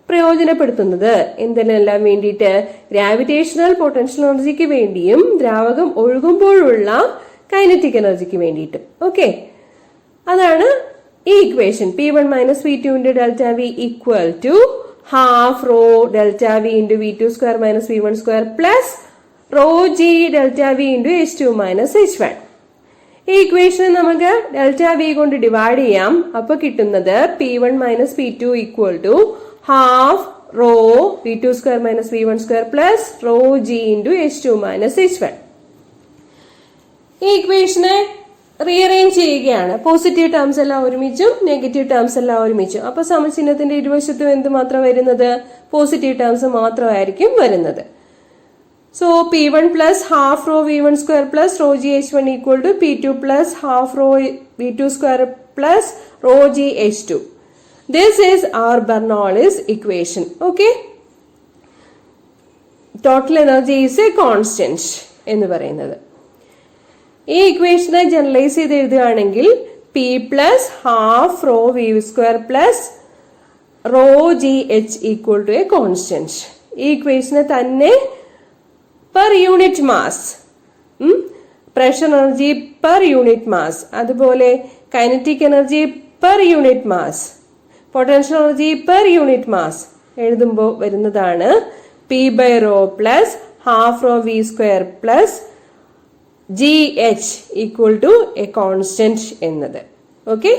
പ്രയോജനപ്പെടുത്തുന്നത്. എന്തിനെല്ലാം വേണ്ടിയിട്ട്? ഗ്രാവിറ്റേഷണൽ പൊട്ടൻഷ്യൽ എനർജിക്ക് വേണ്ടിയും ദ്രാവകം ഒഴുകുമ്പോഴുള്ള കൈനറ്റിക് എനർജിക്ക് വേണ്ടിയിട്ടും. ഓക്കെ, അതാണ് ഈ equation. P1 minus P2 into delta V equal to half rho delta V into V2 square minus V1 square plus rho G delta V into H2 minus H1. ഈ ഇക്വേഷനെ നമുക്ക് ഡെൽറ്റ വി കൊണ്ട് ഡിവൈഡ് ചെയ്യാം. അപ്പൊ കിട്ടുന്നത് P1 minus P2 equal to half rho V2 square minus V1 square plus rho G into H2 minus H1. ഈ ഇക്വേഷനെ റീഅറേഞ്ച് ചെയ്യുകയാണ്. പോസിറ്റീവ് ടേംസ് എല്ലാം ഒരുമിച്ചും നെഗറ്റീവ് ടേംസ് എല്ലാം ഒരുമിച്ചും. അപ്പൊ സമചിഹ്നത്തിന്റെ ഇരുവശത്തും എന്ത് മാത്രം വരുന്നത്? പോസിറ്റീവ് ടേംസ് മാത്രമായിരിക്കും വരുന്നത്. So P1 plus half rho V1 square plus rho G H1 equal to P2 plus half rho V2 square plus rho G H2. This is our Bernoullis equation. Okay, total energy is a constant എന്ന് പറയുന്നത്. ഈ ഇക്വേഷനെ ജനറലൈസ് ചെയ്ത് എഴുതുകയാണെങ്കിൽ P plus half rho V square plus rho G H equal to a constant. ഈ ഇക്വേഷനെ തന്നെ per unit mass, pressure energy per unit mass, അതുപോലെ kinetic energy per unit mass, potential energy per unit mass എഴുതുമ്പോൾ വരുന്നതാണ് P by rho plus half rho V square plus GH equal to a constant എന്നത്. ഓക്കെ,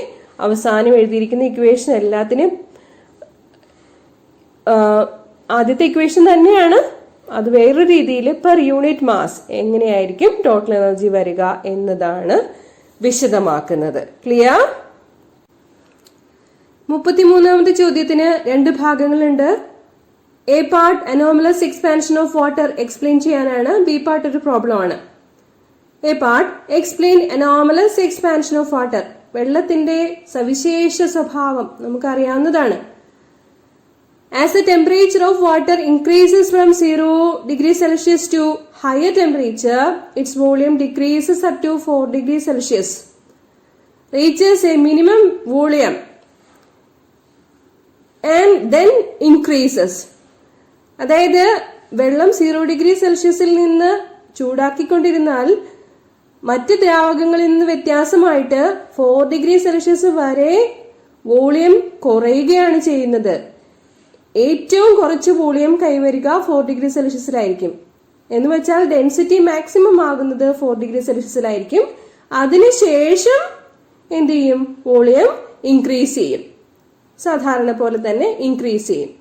അവസാനം എഴുതിയിരിക്കുന്ന ഇക്വേഷൻ എല്ലാത്തിനും ആദ്യത്തെ ഇക്വേഷൻ തന്നെയാണ്. അത് വേറൊരു രീതിയിൽ പെർ യൂണിറ്റ് മാസ് എങ്ങനെയായിരിക്കും ടോട്ടൽ എനർജി വരിക എന്നതാണ് വിശദമാക്കുന്നത്. ക്ലിയർ? 33ാമത്തെ ചോദ്യത്തിന് 2 ഭാഗങ്ങളുണ്ട്. A part anomalous expansion of water explain ചെയ്യാനാണ്. ബി പാർട്ട് ഒരു പ്രോബ്ലം ആണ്. A part, explain anomalous expansion of water. വെള്ളത്തിന്റെ സവിശേഷ സ്വഭാവം നമുക്കറിയാവുന്നതാണ്. As the temperature of water increases from 0 degrees Celsius to higher temperature, its volume decreases up to 4 degrees Celsius. Reaches a minimum volume and then increases. അതായത് വെള്ളം 0 ഡിഗ്രി സെൽഷ്യസിൽ നിന്ന് ചൂടാക്കിക്കൊണ്ടിരുന്നാൽ മറ്റ് ദ്രാവകങ്ങളിൽ നിന്ന് വ്യത്യാസമായിട്ട് 4 ഡിഗ്രി സെൽഷ്യസ് വരെ വോളിയം കുറയുകയാണ് ചെയ്യുന്നത്. ഏറ്റവും കുറച്ച് വോളിയം കൈവരിക 4 ഡിഗ്രി സെൽഷ്യസിലായിരിക്കും. എന്ന് വെച്ചാൽ ഡെൻസിറ്റി മാക്സിമം ആകുന്നത് 4 ഡിഗ്രി സെൽഷ്യസിലായിരിക്കും. അതിനുശേഷം എന്ത് ചെയ്യും? വോളിയം ഇൻക്രീസ് ചെയ്യും. സാധാരണ പോലെ തന്നെ ഇൻക്രീസ് ചെയ്യും.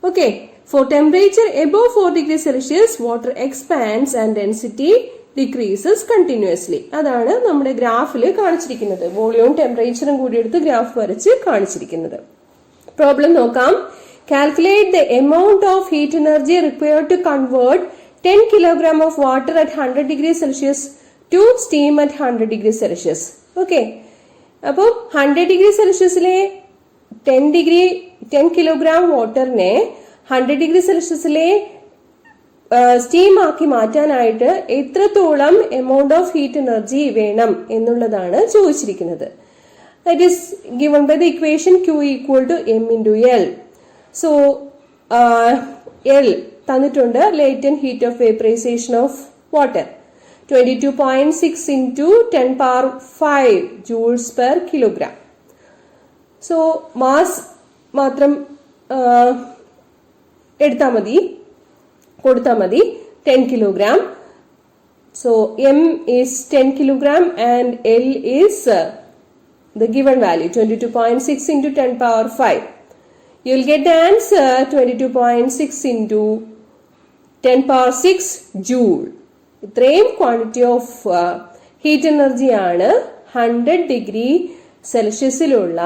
Okay, four temperature above 4 degree Celsius water expands and density decreases continuously. അതാണ് നമ്മുടെ ഗ്രാഫിൽ കാണിച്ചിരിക്കുന്നത്. വോളിയവും ടെമ്പറേച്ചറും കൂടി എടുത്ത് ഗ്രാഫ് വരച്ച് കാണിച്ചിരിക്കുന്നത്. പ്രോബ്ലം നോക്കാം. Calculate the amount of heat energy required to convert 10 kilogram of water at 100 degree Celsius to steam at 100 degree Celsius. Okay, അപ്പോൾ 100 ഡിഗ്രി സെൽഷ്യസിലെ 10 കിലോഗ്രാം വാട്ടറിനെ 100 ഡിഗ്രി സെൽഷ്യസിലെ സ്റ്റീം ആക്കി മാറ്റാനായിട്ട് എത്രത്തോളം എമൗണ്ട് ഓഫ് ഹീറ്റ് എനർജി വേണം എന്നുള്ളതാണ് ചോദിച്ചിരിക്കുന്നത്. That is given by the equation Q equal to M into L. So L തന്നിട്ടുണ്ട്, latent heat of vaporisation of water 22.6 into 10 power 5 joules per kilogram. So mass മാത്രം എടുത്താൽ മതി, കൊടുത്താൽ മതി. 10 kilogram. So M is 10 kilogram and L is the given value 22.6 into 10 power 5. You will get the answer 22.6 into 10 power 6 joule. ഇത്രയും ക്വാണ്ടിറ്റി ഓഫ് ഹീറ്റ് എനർജി ആണ് 100 ഡിഗ്രി സെൽഷ്യസിലുള്ള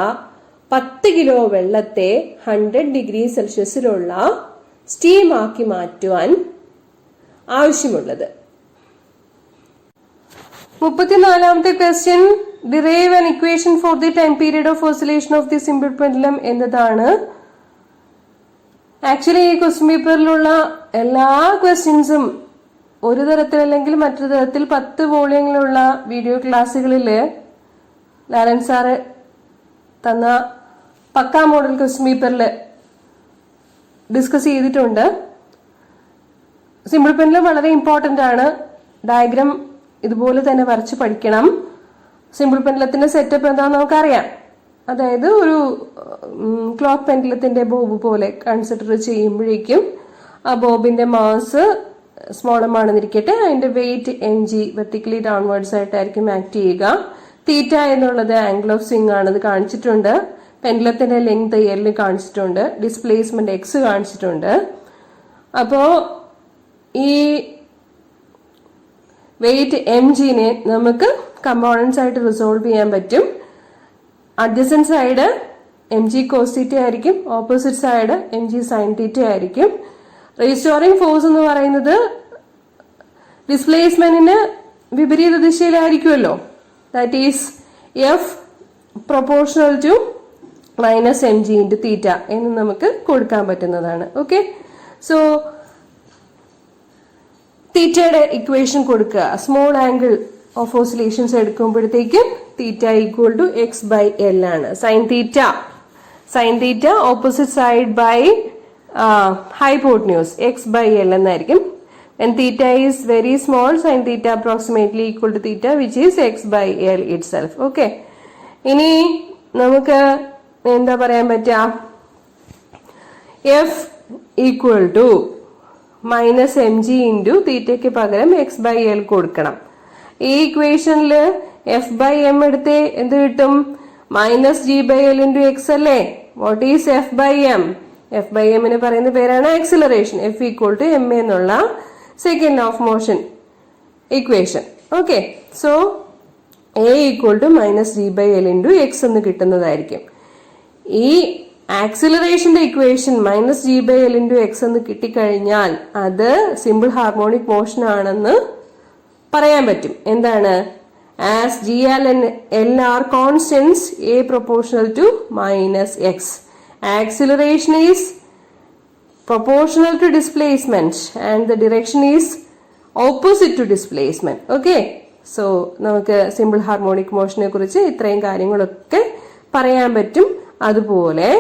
10 കിലോ വെള്ളത്തെ 100 ഡിഗ്രി സെൽഷ്യസിലുള്ള സ്റ്റീം ആക്കി മാറ്റുവാൻ ആവശ്യമുള്ളത്. 34ാമത്തെ question, derive an equation for the time period of oscillation of the simple pendulum എന്നതാണ്. ആക്ച്വലി ഈ ക്വസ്റ്റ്യൻ പേപ്പറിലുള്ള എല്ലാ ക്വസ്റ്റ്യൻസും ഒരു തരത്തിൽ അല്ലെങ്കിൽ മറ്റൊരു തരത്തിൽ 10 വോളിയങ്ങളിലുള്ള വീഡിയോ ക്ലാസ്സുകളിൽ ലാലൻ സാറ് തന്ന പക്കാ മോഡൽ ക്വസ്റ്റ്യൻ പേപ്പറിൽ ഡിസ്കസ് ചെയ്തിട്ടുണ്ട്. സിമ്പിൾ പെൻഡുലം വളരെ ഇമ്പോർട്ടന്റ് ആണ്. ഡയഗ്രാം ഇതുപോലെ തന്നെ വരച്ച് പഠിക്കണം. സിമ്പിൾ പെൻഡുലത്തിന്റെ സെറ്റപ്പ് എന്താണെന്ന് നമുക്കറിയാം. അതായത് ഒരു ക്ലോക്ക് പെൻഡുലത്തിന്റെ ബോബ് പോലെ കൺസിഡർ ചെയ്യുമ്പോഴേക്കും ആ ബോബിന്റെ മാസ് സ്മോൾ എം ആണെന്നിരിക്കട്ടെ, അതിന്റെ വെയിറ്റ് mg വെർട്ടിക്കലി ഡൗൺവേർഡ്സ് ആയിട്ടായിരിക്കും ആക്ട് ചെയ്യുക. തീറ്റ എന്നുള്ളത് ആംഗിൾ ഓഫ് സ്വിംഗ് ആണെന്ന് കാണിച്ചിട്ടുണ്ട്. പെൻഡുലത്തിന്റെ ലെങ്ത് L കാണിച്ചിട്ടുണ്ട്. ഡിസ്പ്ലേസ്മെന്റ് X കാണിച്ചിട്ടുണ്ട്. അപ്പോ ഈ വെയിറ്റ് mgനെ നമുക്ക് കമ്പോണൻസ് ആയിട്ട് റിസോൾവ് ചെയ്യാൻ പറ്റും. അഡ്ജസന്റ് സൈഡ് mg cos θ ആയിരിക്കും, ഓപ്പോസിറ്റ് സൈഡ് mg sin θ ആയിരിക്കും. റീസ്റ്റോറിംഗ് ഫോഴ്സ് എന്ന് പറയുന്നത് ഡിസ്പ്ലേസ്മെന്റിന് വിപരീത ദിശയിലായിരിക്കുമല്ലോ. That is F proportional to minus mg into theta എന്ന് നമുക്ക് കൊടുക്കാൻ പറ്റുന്നതാണ്. ഓക്കെ, സോ തീറ്റയുടെ ഇക്വേഷൻ കൊടുക്കുക. സ്മോൾ ആംഗിൾ ഓഫ് ഓസിലേഷൻസ് എടുക്കുമ്പോഴത്തേക്കും തീറ്റ ഈക്വൽ ടു x/L ആണ്. Sine theta opposite side by hypotenuse x/L എന്നായിരിക്കും. When theta is very small, sin theta approximately equal to theta, which is x/L itself. Okay. ഇനി നമുക്ക് എന്താ പറയാൻ പറ്റുക? F equal to minus mg into തീറ്റയ്ക്ക് പകരം x/L കൊടുക്കണം. ഈ ഇക്വേഷനിൽ f/m എടുത്ത് എന്ത് കിട്ടും? മൈനസ് g/L ഇൻറ്റു എക്സ് അല്ലേ? What is f/m? f/mന് പറയുന്ന പേരാണ് acceleration. F equal to m എന്നുള്ള second law of motion equation. Okay, so a equal to minus g/L into X എന്ന് കിട്ടുന്നതായിരിക്കും. ഈ ആക്സിലറേഷന്റെ equation minus g/L into X എന്ന് കിട്ടിക്കഴിഞ്ഞാൽ അത് സിമ്പിൾ ഹാർമോണിക് മോഷൻ ആണെന്ന് പറയാൻ പറ്റും. എന്താണ്? As G and L are constants, A proportional to minus x. Acceleration is proportional to displacement and the direction is opposite to displacement. Okay. So, നമുക്ക് സിമ്പിൾ ഹാർമോണിക് മോഷനെ കുറിച്ച് ഇത്രയും കാര്യങ്ങളൊക്കെ പറയാൻ പറ്റും. അതുപോലെ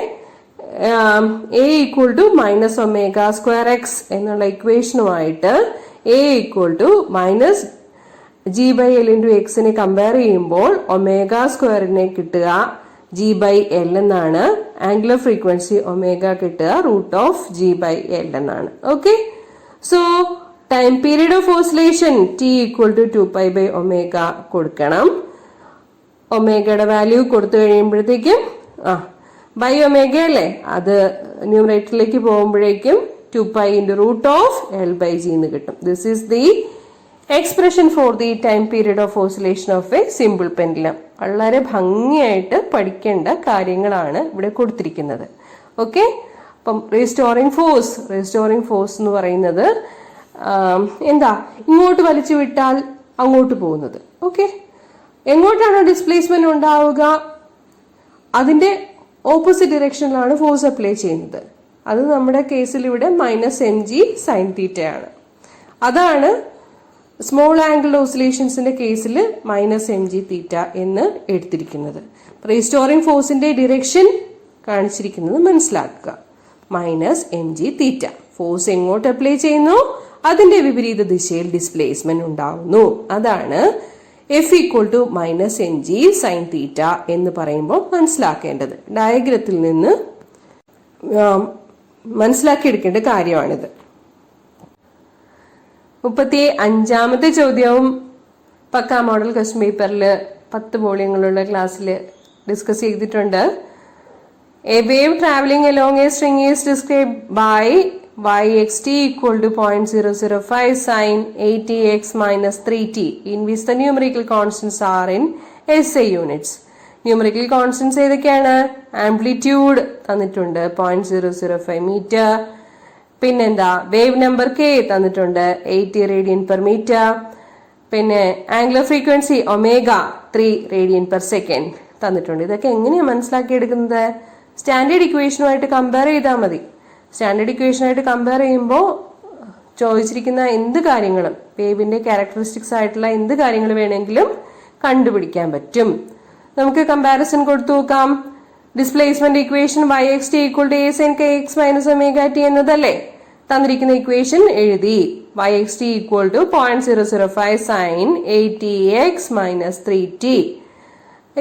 A equal to minus omega square x എന്നുള്ള ഇക്വേഷനുമായിട്ട് A equal to minus G by L into x നെ കമ്പയർ ചെയ്യുമ്പോൾ ഒമേഗ സ്ക്വയറിനെ കിട്ടുക G by L എന്നാണ്. ആംഗുലർ ഫ്രീക്വൻസി ഒമേഗ കിട്ടുക √G by L എന്നാണ്. Okay. So time period of oscillation T equal to 2π by omega കൊടുക്കണം. ഒമേഗയുടെ വാല്യൂ കൊടുത്തു കഴിയുമ്പോഴത്തേക്കും ബൈ ഒമേഗ അല്ലേ, അത് ന്യൂമറേറ്ററിലേക്ക് പോകുമ്പോഴേക്കും 2π into √L by G എന്ന് കിട്ടും. This is the expression for the time period of oscillation of A simple pendulum. വളരെ ഭംഗിയായിട്ട് പഠിക്കേണ്ട കാര്യങ്ങളാണ് ഇവിടെ കൊടുത്തിരിക്കുന്നത്. ഓക്കെ. അപ്പം റീസ്റ്റോറിംഗ് ഫോഴ്സ് എന്ന് പറയുന്നത് എന്താ? ഇങ്ങോട്ട് വലിച്ചു വിട്ടാൽ അങ്ങോട്ട് പോകുന്നത്. ഓക്കെ. എങ്ങോട്ടാണോ ഡിസ്പ്ലേസ്മെന്റ് ഉണ്ടാവുക അതിന്റെ ഓപ്പോസിറ്റ് ഡിറക്ഷനിലാണ് ഫോഴ്സ് അപ്ലൈ ചെയ്യുന്നത്. അത് നമ്മുടെ കേസിൽ ഇവിടെ -mg sin θ ആണ്. അതാണ് സ്മോൾ ആംഗിൾ ഓസിലേഷൻസിന്റെ കേസിൽ -mg θ എന്ന് എടുത്തിരിക്കുന്നത്. റീസ്റ്റോറിംഗ് ഫോഴ്സിന്റെ ഡിറക്ഷൻ കാണിച്ചിരിക്കുന്നത് മനസ്സിലാക്കുക. -mg θ. ഫോഴ്സ് എങ്ങോട്ട് അപ്ലൈ ചെയ്യുന്നു അതിന്റെ വിപരീത ദിശയിൽ ഡിസ്പ്ലേസ്മെന്റ് ഉണ്ടാവുന്നു. അതാണ് F equal to -mg sin θ എന്ന് പറയുമ്പോൾ മനസ്സിലാക്കേണ്ടത്. ഡയഗ്രത്തിൽ നിന്ന് മനസ്സിലാക്കിയെടുക്കേണ്ട കാര്യമാണിത്. 35ാമത്തെ ചോദ്യവും പക്കാ മോഡൽ ക്വസ്റ്റ്യൻ പേപ്പറിൽ 10 വോള്യങ്ങളുള്ള ക്ലാസ്സിൽ ഡിസ്കസ് ചെയ്തിട്ടുണ്ട്. A wave travelling along a string is describe by yxt equal to 0.005 sin 80x minus 3t in which the numerical constants are in SI units. Numerical constants ഏതൊക്കെയാണ്? ആംപ്ലിറ്റ്യൂഡ് തന്നിട്ടുണ്ട് 0.005 മീറ്റർ. പിന്നെന്താ? വേവ് നമ്പർ k തന്നിട്ടുണ്ട് 80 റേഡിയൻ പെർ മീറ്റർ. പിന്നെ angular frequency omega 3 radian per second തന്നിട്ടുണ്ട്. ഇതൊക്കെ എങ്ങനെയാണ് മനസ്സിലാക്കിയെടുക്കുന്നത്? സ്റ്റാൻഡേർഡ് ഇക്വേഷനുമായിട്ട് കമ്പയർ ചെയ്താൽ മതി. സ്റ്റാൻഡേർഡ് ഇക്വേഷനായിട്ട് കമ്പയർ ചെയ്യുമ്പോൾ ചോദിച്ചിരിക്കുന്ന എന്ത് കാര്യങ്ങളും വേവിന്റെ ക്യാരക്ടറിസ്റ്റിക്സ് ആയിട്ടുള്ള എന്ത് കാര്യങ്ങൾ വേണമെങ്കിലും കണ്ടുപിടിക്കാൻ പറ്റും. നമുക്ക് കമ്പാരിസൺ കൊടുത്തു നോക്കാം. Displacement equation yxt equal to a sin kx minus omega t എന്നതല്ലേ? തന്നിരിക്കുന്ന ഇക്വേഷൻ എഴുതി. yxt equal to 0.005 sin 80x minus 3t.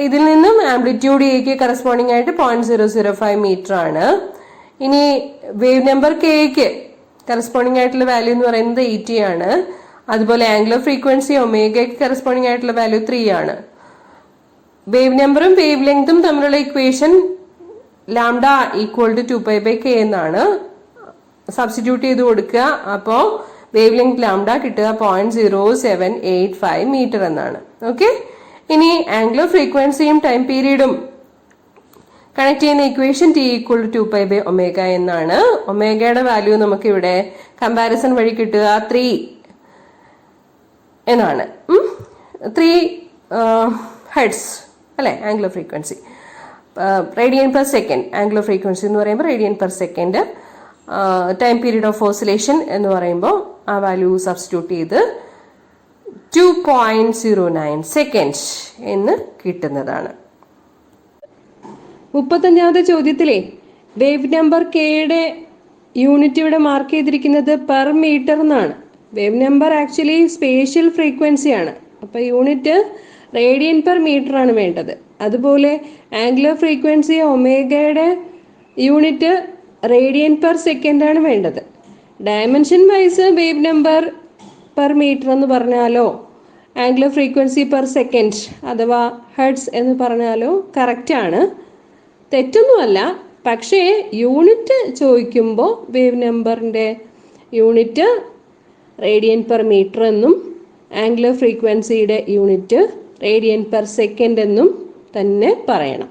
ഇതിൽ നിന്നും ആംപ്ലിറ്റ്യൂഡ് എക്ക് കറസ്പോണ്ടിങ് ആയിട്ട് 0.005 മീറ്റർ ആണ്. ഇനി വേവ് നമ്പർ കെക്ക് കറസ്പോണ്ടിങ് ആയിട്ടുള്ള വാല്യൂ എന്ന് പറയുന്നത് 80 ആണ്. അതുപോലെ ആംഗുലർ ഫ്രീക്വൻസി ഒമേഗയ്ക്ക് കറസ്പോണ്ടിങ് ആയിട്ടുള്ള വാല്യൂ 3 ആണ്. വേവ് നമ്പറും വേവ് ലെങ്തും തമ്മിലുള്ള equation lambda equal to 2π by k എന്നാണ്. സബ്സ്റ്റിറ്റ്യൂട്ട് ചെയ്ത് കൊടുക്കുക. അപ്പോൾ വേവ് ലെങ്ത് ലാംഡ കിട്ടുക 0.0785 മീറ്റർ എന്നാണ്. ഓക്കെ. ഇനി ആംഗുലർ ഫ്രീക്വൻസിയും ടൈം പീരീഡും കണക്ട് ചെയ്യുന്ന equation T equal to 2π by omega എന്നാണ്. ഒമേഗയുടെ വാല്യൂ നമുക്ക് ഇവിടെ കമ്പാരിസൺ വഴി കിട്ടുക 3 എന്നാണ്. 3 ഹെർട്സ് അല്ലെ angular frequency. Radian per second angular frequency എന്ന് പറയുമ്പോൾ radian per second. Time period of oscillation എന്ന് പറയുമ്പോൾ ആ വാല്യൂ സബ്സ്റ്റിറ്റ്യൂട്ട് ചെയ്ത് 2.09 സെക്കൻഡ് എന്ന് കിട്ടുന്നതാണ്. 35ാമത്തെ ചോദ്യത്തിലെ വേവ് നമ്പർ കെയുടെ യൂണിറ്റ് ഇവിടെ മാർക്ക് ചെയ്തിരിക്കുന്നത് പെർ മീറ്റർ എന്നാണ്. Wave number actually spatial frequency ആണ്. അപ്പൊ യൂണിറ്റ് റേഡിയൻ പെർ മീറ്റർ ആണ് വേണ്ടത്. അതുപോലെ ആംഗുലർ ഫ്രീക്വൻസി ഒമേഗയുടെ യൂണിറ്റ് റേഡിയൻ പെർ സെക്കൻഡ് ആണ് വേണ്ടത്. Dimension wise wave number per metre എന്ന് പറഞ്ഞാലോ ആംഗുലർ ഫ്രീക്വൻസി പെർ സെക്കൻഡ് അഥവാ ഹെർട്സ് എന്ന് പറഞ്ഞാലോ കറക്റ്റ് ആണ്, തെറ്റൊന്നുമല്ല. പക്ഷേ യൂണിറ്റ് ചോദിക്കുമ്പോൾ വേവ് നമ്പറിൻ്റെ യൂണിറ്റ് റേഡിയൻ പെർ മീറ്റർ എന്നും ആംഗുലർ ഫ്രീക്വൻസിയുടെ യൂണിറ്റ് റേഡിയൻ പെർ സെക്കൻഡ് എന്നും തന്നെ പറയണം.